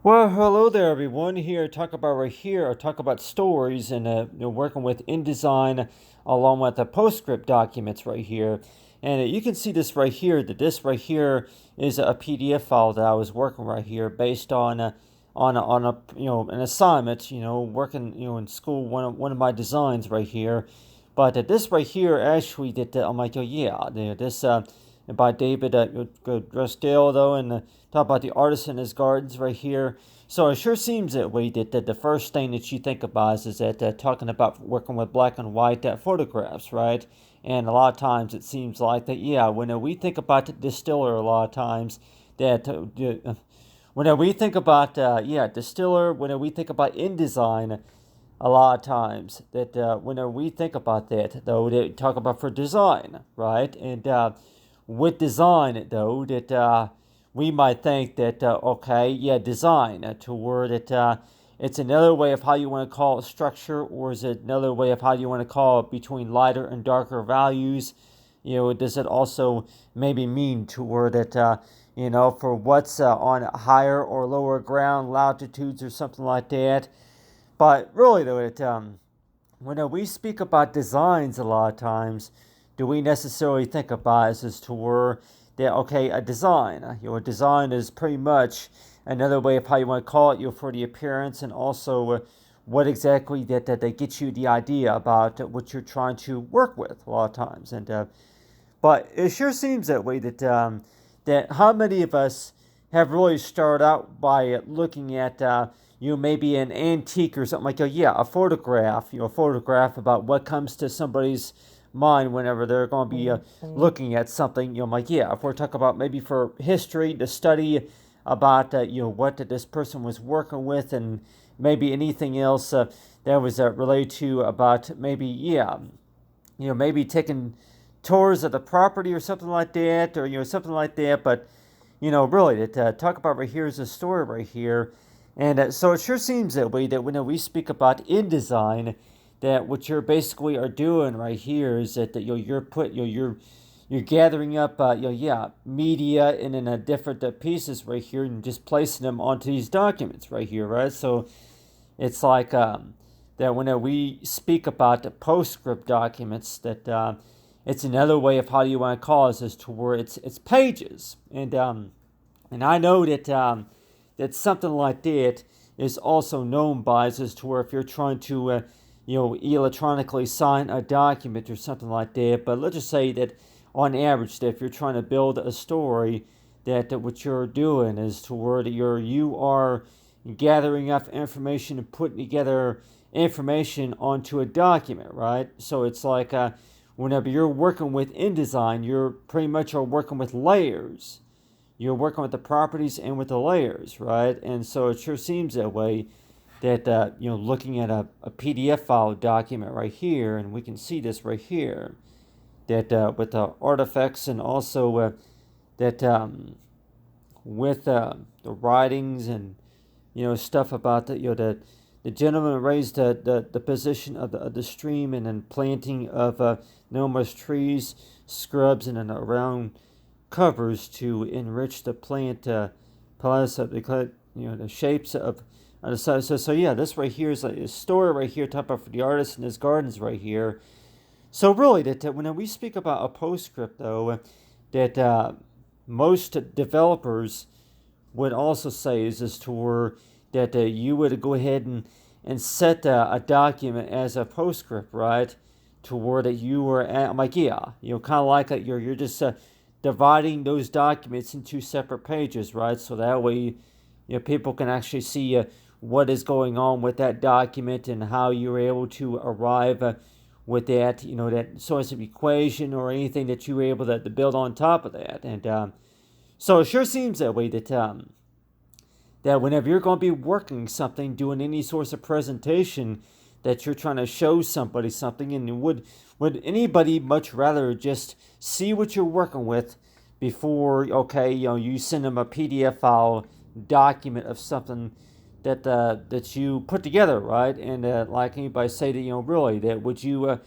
Well, hello there, everyone. Here, talk about right here, I talk about stories and working with InDesign along with the Postscript documents right here. And you can see this right here. That this right here is a PDF file that I was working right here based on a an assignment. Working in school, one of my designs right here. But this right here actually did. I'm like, oh yeah, this by David Driscoll though, and talk about the artist in his gardens right here. So it sure seems that way that the first thing that you think about is that talking about working with black and white photographs, right? And a lot of times it seems like that, yeah, when we think about the Distiller, a lot of times that when we think about Distiller, when we think about InDesign, a lot of times that when we think about that, though, they talk about for design, right? And with design, though, that we might think that, okay, yeah, design, to word it, it's another way of how you want to call it structure, or is it another way of how you want to call it between lighter and darker values? Does it also maybe mean to word it, for what's on higher or lower ground latitudes or something like that? But really, though, when we speak about designs, a lot of times, do we necessarily think about it as to where that okay, a design, a design is pretty much another way of how you want to call it, for the appearance and also what exactly that they get you the idea about what you're trying to work with a lot of times, and but it sure seems that way that how many of us have really started out by looking at maybe an antique or something like a photograph, a photograph about what comes to somebody's mind whenever they're going to be looking at something. Like, yeah, if we're talking about maybe for history to study about what this person was working with, and maybe anything else that was related to about maybe maybe taking tours of the property or something like that, or something like that. But really, to talk about right here is a story right here, and so it sure seems that way that when we speak about InDesign, that what you're basically are doing right here is that you're gathering up media in a different pieces right here and just placing them onto these documents right here, right? So it's like that when we speak about the Postscript documents, that it's another way of how you want to call it, as to where it's pages, and I know that something like that is also known by as to where if you're trying to electronically sign a document or something like that. But let's just say that on average, that if you're trying to build a story, that what you're doing is to where you are gathering up information and putting together information onto a document, right? So it's like whenever you're working with InDesign, you're pretty much are working with layers. You're working with the properties and with the layers, right? And so it sure seems that way that looking at a PDF file document right here, and we can see this right here, that with the artifacts, and also that with the writings, and stuff about the gentleman raised the position of the stream, and then planting of numerous trees, scrubs, and then around covers to enrich the plant plus the shapes of the side. So yeah, this right here is a story right here, talking about for the artist in his gardens right here. So really, that when we speak about a postscript, though, that most developers would also say is to where that you would go ahead and set a document as a postscript, right? To where that you were at, I'm like, yeah, kind of like you're just dividing those documents into separate pages, right? So that way, people can actually see what is going on with that document and how you're able to arrive with that, that source of equation or anything that you were able to build on top of that. And so it sure seems that way that whenever you're going to be working something, doing any sorts of presentation, that you're trying to show somebody something, and would anybody much rather just see what you're working with before you send them a PDF file document of something that you put together, right? And like anybody say that really that would you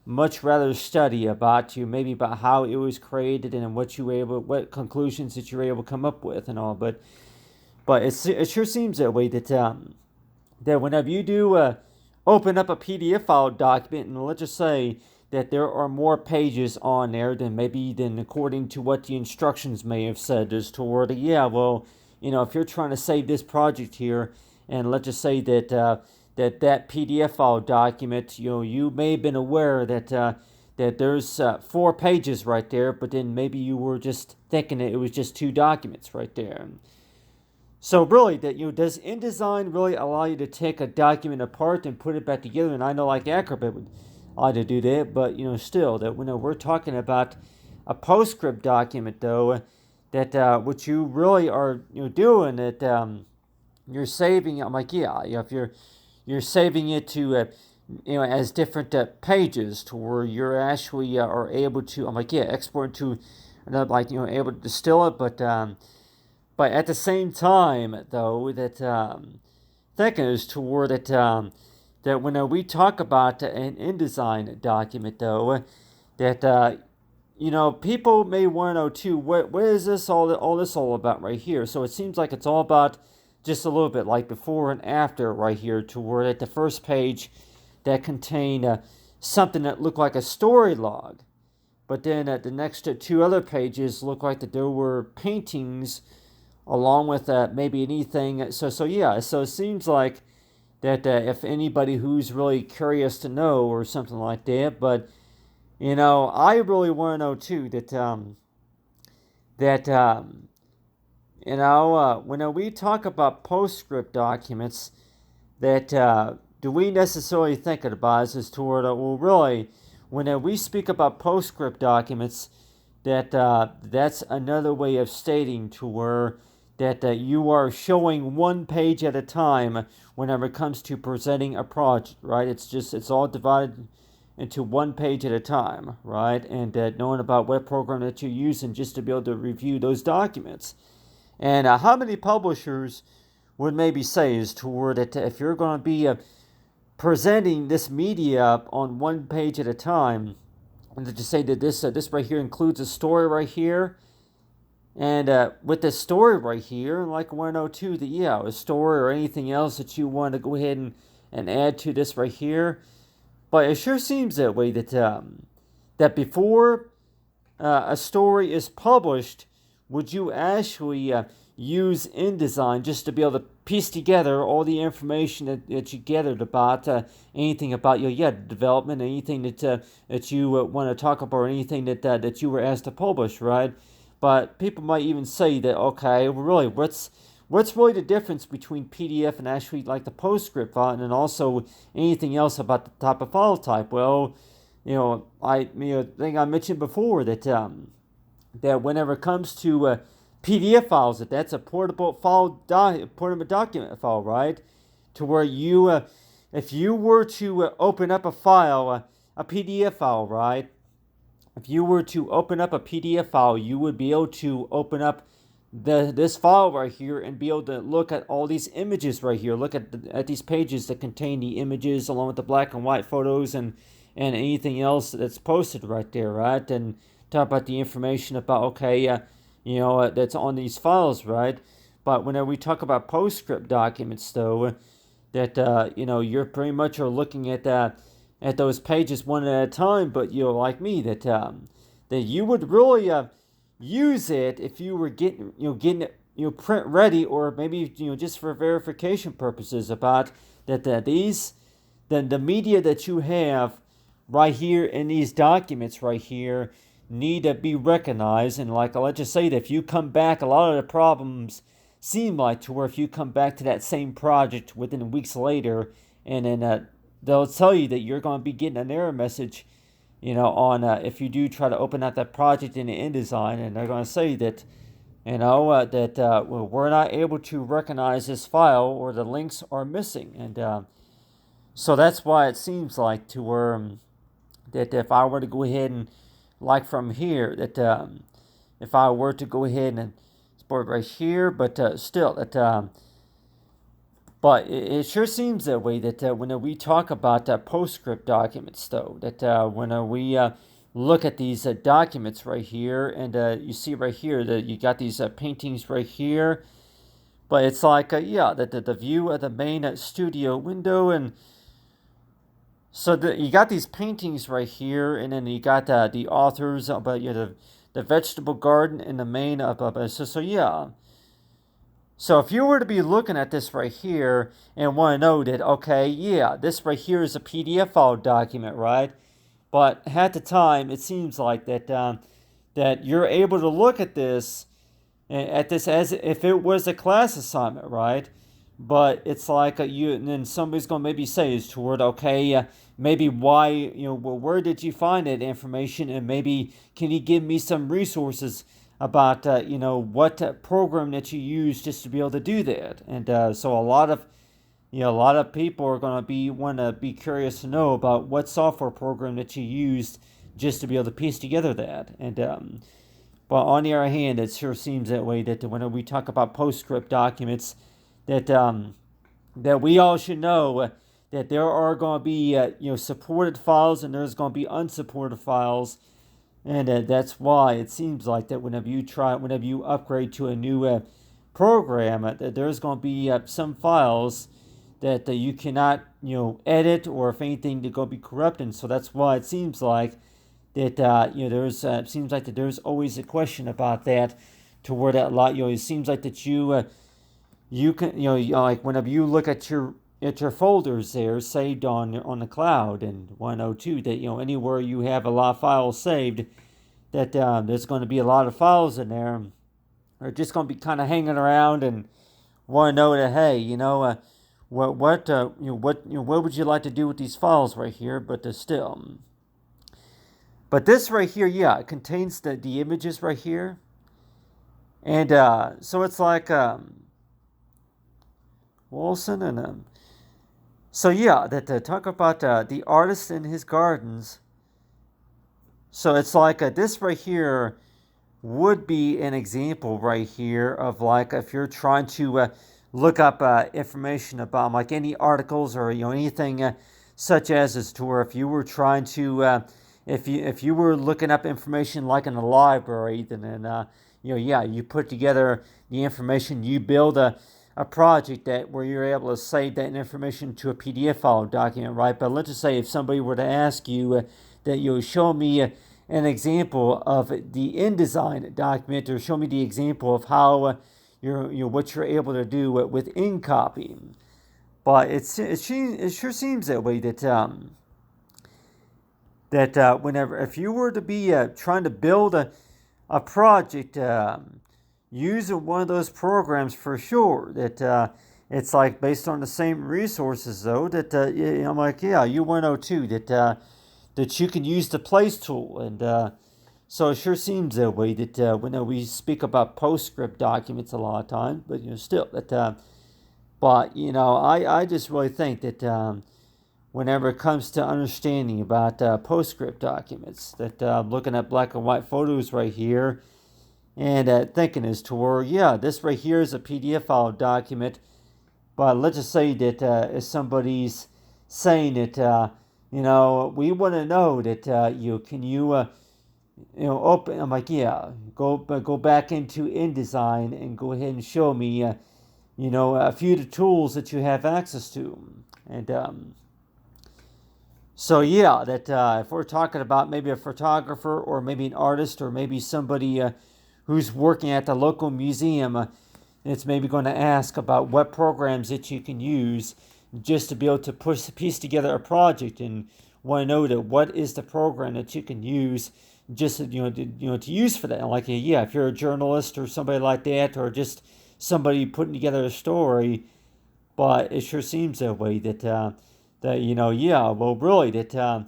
much rather study about maybe about how it was created and what conclusions that you were able to come up with and all. But it sure seems that way that whenever you do open up a PDF file document, and let's just say that there are more pages on there than according to what the instructions may have said, as toward yeah, well, if you're trying to save this project here, and let's just say that PDF file document, you may have been aware that there's 4 pages right there, but then maybe you were just thinking that it was just 2 documents right there. So really, does InDesign really allow you to take a document apart and put it back together? And I know like Acrobat would allow you to do that, but still that when we're talking about a Postscript document though, that what you really are doing that you're saving. I'm like if you're saving it to as different pages to where you're actually are able to. I'm like export to able to distill it, but at the same time, though, that thinking is toward that when we talk about an InDesign document, though, that people may want to know too, what is this all about right here? So it seems like it's all about just a little bit like before and after right here, toward at the first page that contained something that looked like a story log, but then at the next 2 other pages looked like that there were paintings along with maybe anything. So it seems like that if anybody who's really curious to know or something like that, but I really want to know too when we talk about Postscript documents, that do we necessarily think about as toward well, really, when we speak about Postscript documents, that's another way of stating to where that you are showing 1 page at a time whenever it comes to presenting a project, right? It's all divided into 1 page at a time, right? And knowing about what program that you're using just to be able to review those documents. And how many publishers would maybe say is toward that if you're going to be presenting this media on 1 page at a time, and to say that this right here includes a story right here, and with the story right here, like 102, a story or anything else that you want to go ahead and add to this right here. But it sure seems that way that before a story is published, would you actually use InDesign just to be able to piece together all the information that you gathered about anything about development, anything that you want to talk about, or anything that you were asked to publish, right? But people might even say that, okay, well, really, what's really the difference between PDF and actually like the Postscript file, and then also anything else about the type of file type? Well, I think I mentioned before that whenever it comes to PDF files, that's a portable document file, right? To where if you were to open up a file, a PDF file, right? If you were to open up a PDF file, you would be able to open up this file right here and be able to look at all these images right here. Look at these pages that contain the images along with the black and white photos and anything else that's posted right there, right? And talk about the information about, that's on these files, right? But whenever we talk about Postscript documents, though, that, you're pretty much are looking at those pages one at a time, but like me, that you would really use it if you were getting it print ready, or maybe just for verification purposes about that the media that you have right here in these documents right here need to be recognized. And like let's just say that if you come back, a lot of the problems seem like to where if you come back to that same project within weeks later, and then they'll tell you that you're going to be getting an error message, on if you do try to open up that project in InDesign, and they're going to say that, we're not able to recognize this file, or the links are missing, and so that's why it seems like to where that if I were to go ahead and like from here, that if I were to go ahead and export right here, but still that. But it sure seems that way that when we talk about Postscript documents, though, that when we look at these documents right here, and you see right here that you got these paintings right here, But it's like, yeah, the view of the main studio window. And so you got these paintings right here, and then you got the authors, but the vegetable garden in the main so yeah. So if you were to be looking at this right here and want to know that, okay, yeah, this right here is a PDF file document, right? But at the time, it seems like that you're able to look at this as if it was a class assignment, right? But it's like and then somebody's gonna maybe say is toward, okay, maybe why, well, where did you find that information, and maybe can you give me some resources about what program that you use just to be able to do that. And so a lot of people are going to want to be curious to know about what software program that you used just to be able to piece together that. And but on the other hand, it sure seems that way, that when we talk about Postscript documents, that that we all should know that there are going to be supported files, and there's going to be unsupported files. And that's why it seems like that whenever you upgrade to a new program, that there's going to be some files that you cannot edit, or if anything, they're going to be corrupted. So that's why it seems like that there's seems like that there's always a question about that, to where that lot it seems like that you can like whenever you look at your folders there saved on the cloud in 102, that anywhere you have a lot of files saved, that there's going to be a lot of files in there are just going to be kind of hanging around, and want to know that, hey, what would you like to do with these files right here? But still, but this right here, yeah, it contains the images right here. And so it's like Wilson. And so yeah, that talk about the artist in his gardens. So it's like this right here would be an example right here of, like, if you're trying to look up information about like any articles, or anything such as to where if you were trying to if you were looking up information like in a library, then yeah, you put together the information, you build a project that where you're able to save that information to a PDF file document, right? But let's just say if somebody were to ask you that you show me an example of the InDesign document, or show me the example of how what you're able to do with InCopy. But it sure seems that way, that whenever if you were to be trying to build a project using one of those programs, for sure that it's like based on the same resources, though, that I'm like, yeah, U102, that you can use the place tool. And so it sure seems that way, that when we speak about Postscript documents a lot of times, but still that but I just really think that whenever it comes to understanding about Postscript documents, that looking at black and white photos right here, and thinking as to where, yeah, this right here is a PDF file document. But let's just say that if somebody's saying that we want to know that open. I'm like, yeah, go back into InDesign and go ahead and show me a few of the tools that you have access to. And so yeah, that if we're talking about maybe a photographer, or maybe an artist, or maybe somebody who's working at the local museum, it's maybe going to ask about what programs that you can use just to be able to piece together a project, and want to know that what is the program that you can use just to use for that. Like, yeah, if you're a journalist or somebody like that, or just somebody putting together a story. But it sure seems that way, that yeah, well, really, that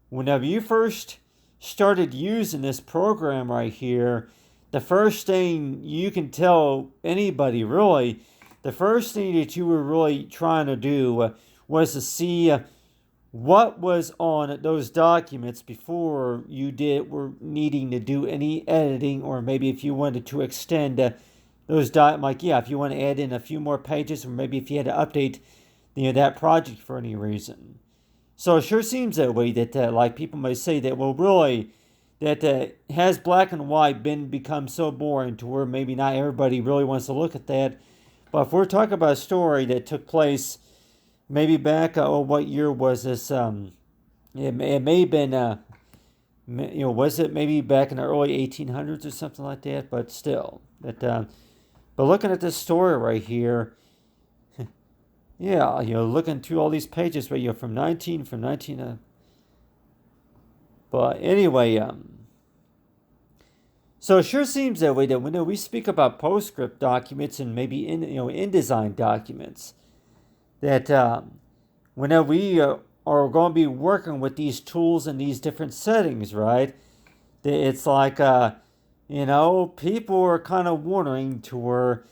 whenever you first started using this program right here, the first thing you can tell anybody, really, the first thing that you were really trying to do was to see what was on those documents before you were needing to do any editing, or maybe if you wanted to extend those like, yeah, if you want to add in a few more pages, or maybe if you had to update that project for any reason. So it sure seems that way, that like people may say that, well, really, that has black and white become so boring to where maybe not everybody really wants to look at that. But if we're talking about a story that took place maybe back, what year was this? It may have been, was it maybe back in the early 1800s or something like that? But still, but looking at this story right here, yeah, looking through all these pages, but from 19, but anyway, so it sure seems that way that when we speak about Postscript documents and maybe InDesign documents, that whenever we are going to be working with these tools and these different settings, right? It's like people are kind of wondering to where,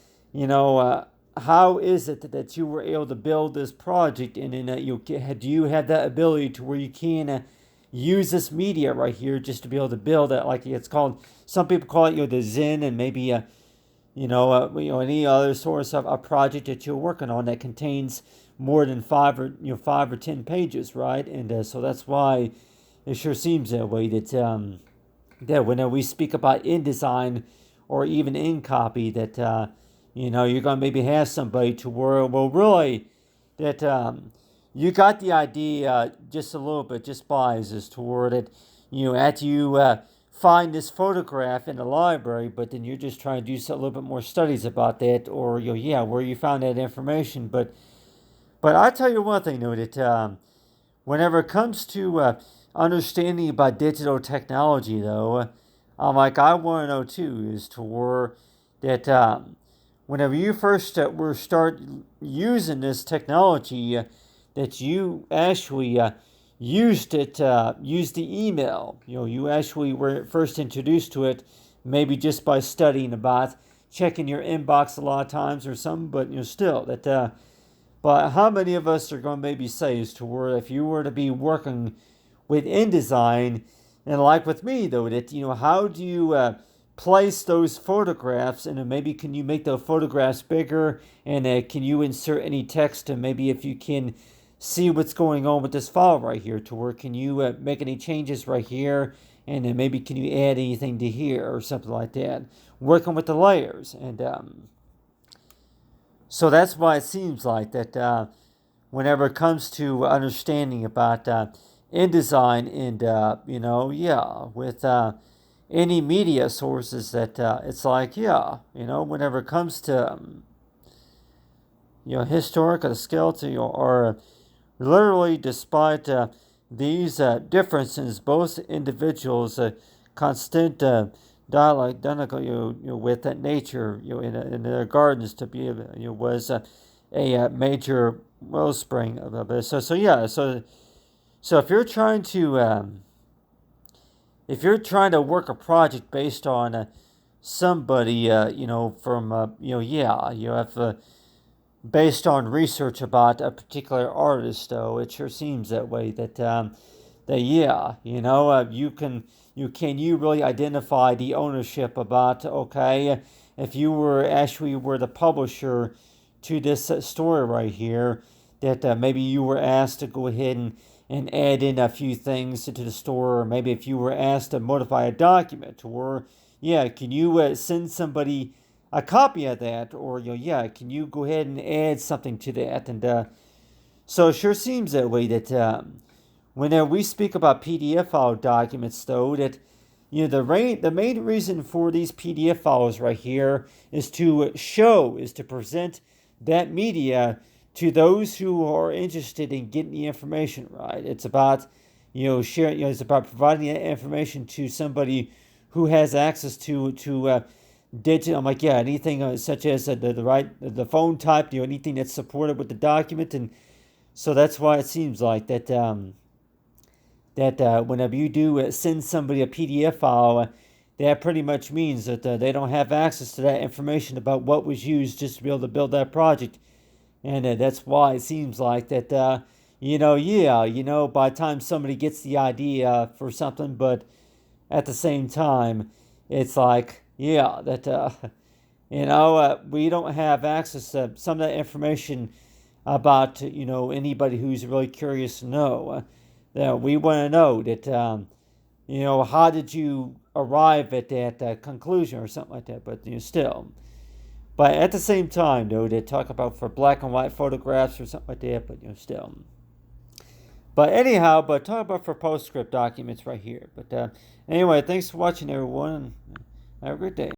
how is it that you were able to build this project, and then do you have that ability to where you can use this media right here just to be able to build it, like it's called, some people call it the Zen, and maybe any other source of a project that you're working on that contains more than 5 or 10 pages, right? And so that's why it sure seems that way that when we speak about InDesign or even InCopy, that you're going to maybe have somebody to where, well, really, that you got the idea just a little bit, just by as toward it, after you find this photograph in the library, but then you're just trying to do a little bit more studies about that, or where you found that information. But I tell you one thing, though, that whenever it comes to understanding about digital technology, though, I want to know too, is to where that whenever you first start using this technology, that you actually used the email. You actually were first introduced to it, maybe just by studying about, checking your inbox a lot of times or something. But still that. But how many of us are going to maybe say is to where if you were to be working with InDesign, and like with me though, that how do you place those photographs, and maybe can you make the photographs bigger, and can you insert any text, and maybe if you can see what's going on with this file right here, to where can you make any changes right here, and then maybe can you add anything to here or something like that, working with the layers. And so that's why it seems like that whenever it comes to understanding about InDesign and, with any media sources, that it's like, whenever it comes to, historical skeleton, or literally despite these differences, both individuals constant dialogue done with nature in their gardens to be was a major wellspring of it. So if you're trying to work a project based on somebody from you have based on research about a particular artist, though, it sure seems that way you really identify the ownership about, okay, if you were the publisher to this story right here, that maybe you were asked to go ahead and add in a few things to the story, or maybe if you were asked to modify a document, or can you send somebody a copy of that, or can you go ahead and add something to that. And so it sure seems that way that whenever we speak about PDF file documents, though, that the main reason for these PDF files right here is to present that media to those who are interested in getting the information, right. It's about sharing. It's about providing that information to somebody who has access to digital. I'm like, anything such as the phone type, anything that's supported with the document. And so that's why it seems like that whenever you do send somebody a PDF file, that pretty much means that they don't have access to that information about what was used just to be able to build that project. And that's why it seems like that by the time somebody gets the idea for something, but at the same time, it's like, that we don't have access to some of that information about anybody who's really curious to know. That we want to know that how did you arrive at that conclusion or something like that. But still, But at the same time, though, they talk about for black and white photographs or something like that, but still. But anyhow, but talk about for Postscript documents right here. But anyway, thanks for watching, everyone. Have a great day.